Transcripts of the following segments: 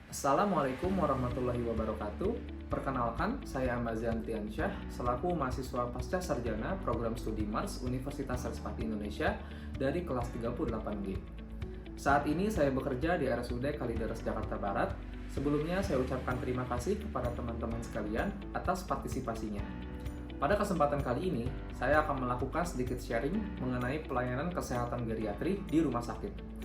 Assalamualaikum warahmatullahi wabarakatuh. Perkenalkan, saya Amazian Tiansyah, selaku mahasiswa pasca sarjana program studi Mars Universitas Sarjana Indonesia dari kelas 38G. Saat ini saya bekerja di RSUD Kalideres, Jakarta Barat. Sebelumnya saya ucapkan terima kasih kepada teman-teman sekalian atas partisipasinya. Pada kesempatan kali ini, saya akan melakukan sedikit sharing mengenai pelayanan kesehatan geriatri di rumah sakit.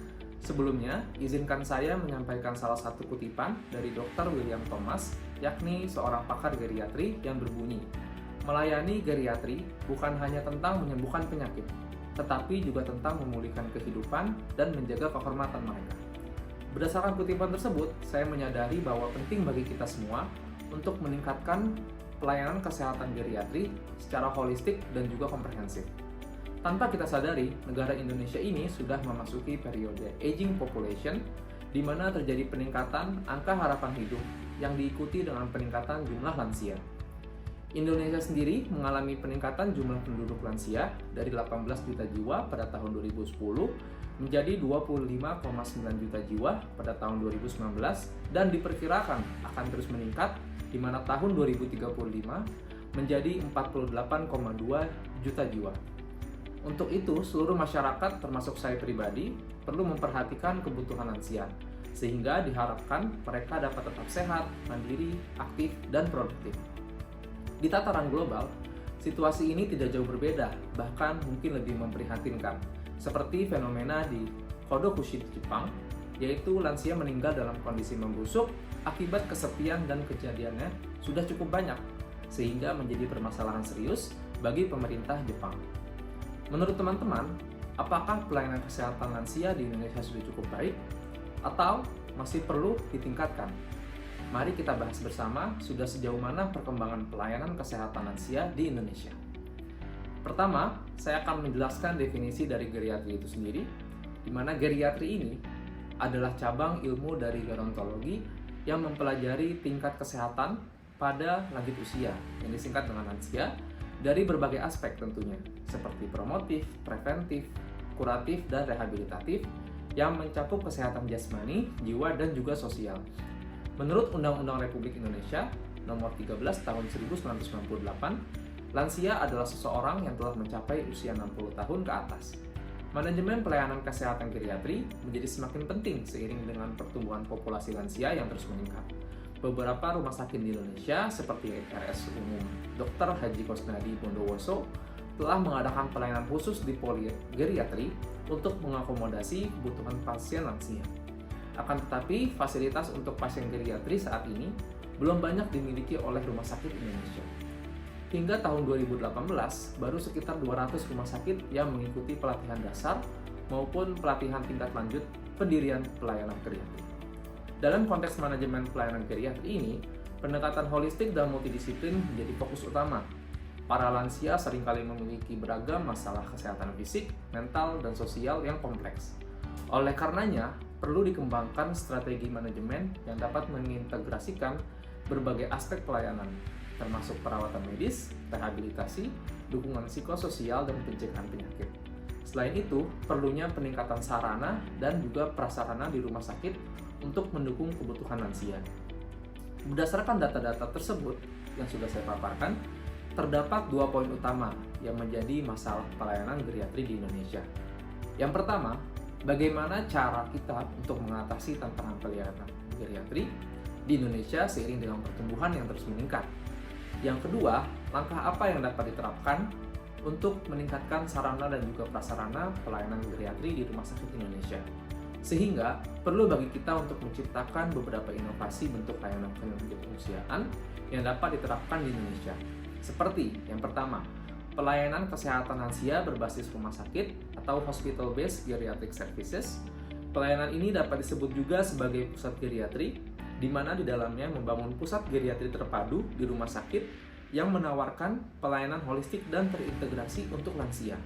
Sebelumnya, izinkan saya menyampaikan salah satu kutipan dari Dr. William Thomas, yakni seorang pakar geriatri yang berbunyi, "Melayani geriatri bukan hanya tentang menyembuhkan penyakit, tetapi juga tentang memulihkan kehidupan dan menjaga kehormatan mereka." Berdasarkan kutipan tersebut, saya menyadari bahwa penting bagi kita semua untuk meningkatkan pelayanan kesehatan geriatri secara holistik dan juga komprehensif. Tanpa kita sadari, negara Indonesia ini sudah memasuki periode aging population, di mana terjadi peningkatan angka harapan hidup yang diikuti dengan peningkatan jumlah lansia. Indonesia sendiri mengalami peningkatan jumlah penduduk lansia dari 18 juta jiwa pada tahun 2010 menjadi 25,9 juta jiwa pada tahun 2019 dan diperkirakan akan terus meningkat di mana tahun 2035 menjadi 48,2 juta jiwa. Untuk itu, seluruh masyarakat termasuk saya pribadi perlu memperhatikan kebutuhan lansia, sehingga diharapkan mereka dapat tetap sehat, mandiri, aktif, dan produktif. Di tataran global, situasi ini tidak jauh berbeda, bahkan mungkin lebih memprihatinkan, seperti fenomena di Kodokushi, Jepang, yaitu lansia meninggal dalam kondisi membusuk akibat kesepian dan kejadiannya sudah cukup banyak, sehingga menjadi permasalahan serius bagi pemerintah Jepang. Menurut teman-teman, apakah pelayanan kesehatan lansia di Indonesia sudah cukup baik? Atau masih perlu ditingkatkan? Mari kita bahas bersama sudah sejauh mana perkembangan pelayanan kesehatan lansia di Indonesia. Pertama, saya akan menjelaskan definisi dari geriatri itu sendiri, di mana geriatri ini adalah cabang ilmu dari gerontologi yang mempelajari tingkat kesehatan pada lanjut usia, yang disingkat dengan lansia, dari berbagai aspek tentunya, seperti promotif, preventif, kuratif, dan rehabilitatif yang mencakup kesehatan jasmani, jiwa, dan juga sosial. Menurut Undang-Undang Republik Indonesia Nomor 13 Tahun 1998, lansia adalah seseorang yang telah mencapai usia 60 tahun ke atas. Manajemen pelayanan kesehatan geriatri menjadi semakin penting seiring dengan pertumbuhan populasi lansia yang terus meningkat. Beberapa rumah sakit di Indonesia seperti RS Umum Dr. Haji Kusnadi Bondowoso telah mengadakan pelayanan khusus di poligeriatri untuk mengakomodasi kebutuhan pasien lansia. Akan tetapi, fasilitas untuk pasien geriatri saat ini belum banyak dimiliki oleh rumah sakit Indonesia. Hingga tahun 2018, baru sekitar 200 rumah sakit yang mengikuti pelatihan dasar maupun pelatihan tingkat lanjut pendirian pelayanan geriatri. Dalam konteks manajemen pelayanan geriatri ini, pendekatan holistik dan multidisiplin menjadi fokus utama. Para lansia seringkali memiliki beragam masalah kesehatan fisik, mental, dan sosial yang kompleks. Oleh karenanya, perlu dikembangkan strategi manajemen yang dapat mengintegrasikan berbagai aspek pelayanan, termasuk perawatan medis, rehabilitasi, dukungan psikososial, dan pencegahan penyakit. Selain itu, perlunya peningkatan sarana dan juga prasarana di rumah sakit untuk mendukung kebutuhan lansia. Berdasarkan data-data tersebut yang sudah saya paparkan, terdapat 2 poin utama yang menjadi masalah pelayanan geriatri di Indonesia. Yang pertama, bagaimana cara kita untuk mengatasi tantangan pelayanan geriatri di Indonesia seiring dengan pertumbuhan yang terus meningkat. Yang kedua, langkah apa yang dapat diterapkan untuk meningkatkan sarana dan juga prasarana pelayanan geriatri di rumah sakit Indonesia. Sehingga perlu bagi kita untuk menciptakan beberapa inovasi bentuk layanan kemanusiaan yang dapat diterapkan di Indonesia. Seperti yang pertama, pelayanan kesehatan lansia berbasis rumah sakit atau hospital-based geriatric services. Pelayanan ini dapat disebut juga sebagai pusat geriatri, di mana di dalamnya membangun pusat geriatri terpadu di rumah sakit yang menawarkan pelayanan holistik dan terintegrasi untuk lansia.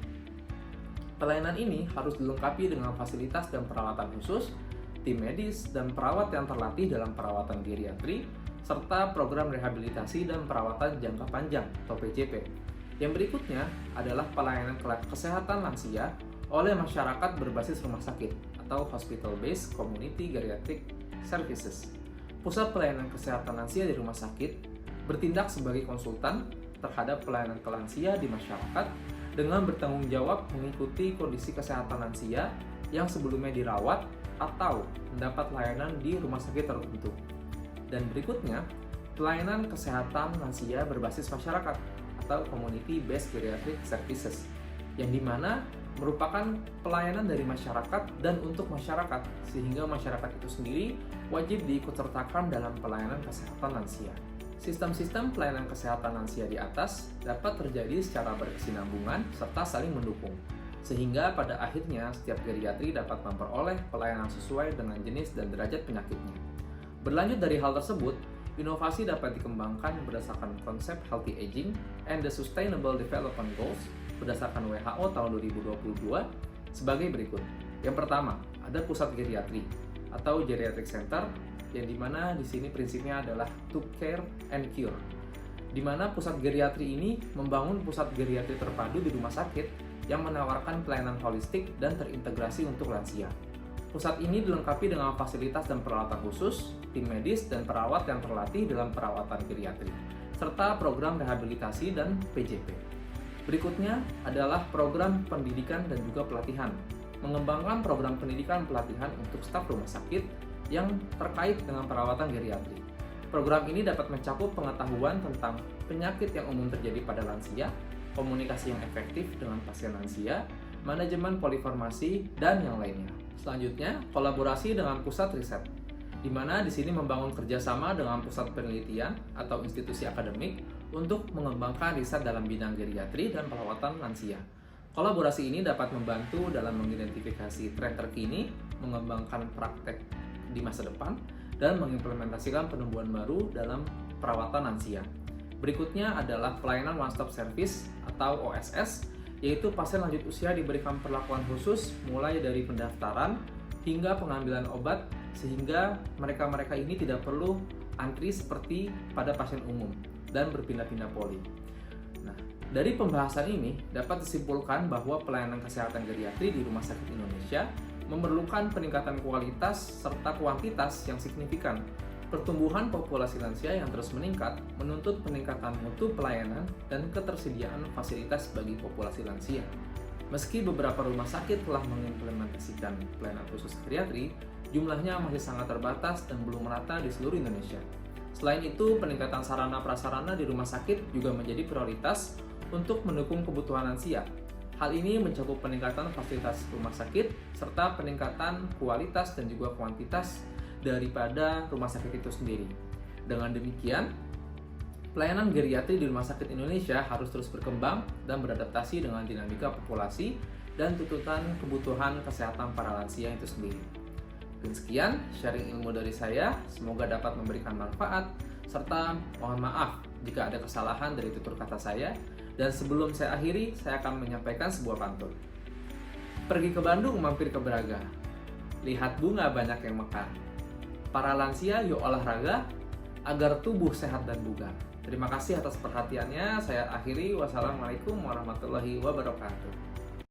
Pelayanan ini harus dilengkapi dengan fasilitas dan peralatan khusus, tim medis, dan perawat yang terlatih dalam perawatan geriatri, serta program rehabilitasi dan perawatan jangka panjang atau PJP. Yang berikutnya adalah pelayanan kesehatan lansia oleh masyarakat berbasis rumah sakit atau Hospital Based Community Geriatric Services. Pusat Pelayanan Kesehatan Lansia di rumah sakit bertindak sebagai konsultan terhadap pelayanan ke lansia di masyarakat dengan bertanggung jawab mengikuti kondisi kesehatan lansia yang sebelumnya dirawat atau mendapat layanan di rumah sakit tertentu. Dan berikutnya, pelayanan kesehatan lansia berbasis masyarakat atau Community Based Geriatric Services, yang dimana merupakan pelayanan dari masyarakat dan untuk masyarakat, sehingga masyarakat itu sendiri wajib diikutsertakan dalam pelayanan kesehatan lansia. Sistem-sistem pelayanan kesehatan lansia di atas dapat terjadi secara berkesinambungan serta saling mendukung, sehingga pada akhirnya setiap geriatri dapat memperoleh pelayanan sesuai dengan jenis dan derajat penyakitnya. Berlanjut dari hal tersebut, inovasi dapat dikembangkan berdasarkan konsep Healthy Aging and the Sustainable Development Goals berdasarkan WHO tahun 2022 sebagai berikut. Yang pertama, ada pusat geriatri atau geriatric center, yang dimana di sini prinsipnya adalah to care and cure, di mana pusat geriatri ini membangun pusat geriatri terpadu di rumah sakit yang menawarkan pelayanan holistik dan terintegrasi untuk lansia. Pusat ini dilengkapi dengan fasilitas dan peralatan khusus, tim medis dan perawat yang terlatih dalam perawatan geriatri, serta program rehabilitasi dan PJP. Berikutnya adalah program pendidikan dan juga pelatihan. Mengembangkan program pendidikan pelatihan untuk staf rumah sakit yang terkait dengan perawatan geriatri. Program ini dapat mencakup pengetahuan tentang penyakit yang umum terjadi pada lansia, komunikasi yang efektif dengan pasien lansia, manajemen poliformasi, dan yang lainnya. Selanjutnya, kolaborasi dengan pusat riset, di mana di sini membangun kerjasama dengan pusat penelitian atau institusi akademik untuk mengembangkan riset dalam bidang geriatri dan perawatan lansia. Kolaborasi ini dapat membantu dalam mengidentifikasi tren terkini, mengembangkan praktek di masa depan, dan mengimplementasikan penemuan baru dalam perawatan lansia. Berikutnya adalah pelayanan One Stop Service atau OSS, yaitu pasien lanjut usia diberikan perlakuan khusus mulai dari pendaftaran hingga pengambilan obat, sehingga mereka-mereka ini tidak perlu antri seperti pada pasien umum dan berpindah-pindah poli. Nah, dari pembahasan ini dapat disimpulkan bahwa pelayanan kesehatan geriatri di Rumah Sakit Indonesia memerlukan peningkatan kualitas serta kuantitas yang signifikan. Pertumbuhan populasi lansia yang terus meningkat menuntut peningkatan mutu pelayanan dan ketersediaan fasilitas bagi populasi lansia. Meski beberapa rumah sakit telah mengimplementasikan pelayanan khusus geriatri, jumlahnya masih sangat terbatas dan belum merata di seluruh Indonesia. Selain itu, peningkatan sarana prasarana di rumah sakit juga menjadi prioritas untuk mendukung kebutuhan lansia. Hal ini mencakup peningkatan fasilitas rumah sakit serta peningkatan kualitas dan juga kuantitas daripada rumah sakit itu sendiri. Dengan demikian, pelayanan geriatri di Rumah Sakit Indonesia harus terus berkembang dan beradaptasi dengan dinamika populasi dan tuntutan kebutuhan kesehatan para lansia itu sendiri. Dan sekian sharing ilmu dari saya, semoga dapat memberikan manfaat, serta mohon maaf jika ada kesalahan dari tutur kata saya. Dan sebelum saya akhiri, saya akan menyampaikan sebuah pantun. Pergi ke Bandung, mampir ke Braga, lihat bunga banyak yang mekar. Para lansia yuk olahraga, agar tubuh sehat dan bugar. Terima kasih atas perhatiannya, saya akhiri. Wassalamualaikum warahmatullahi wabarakatuh.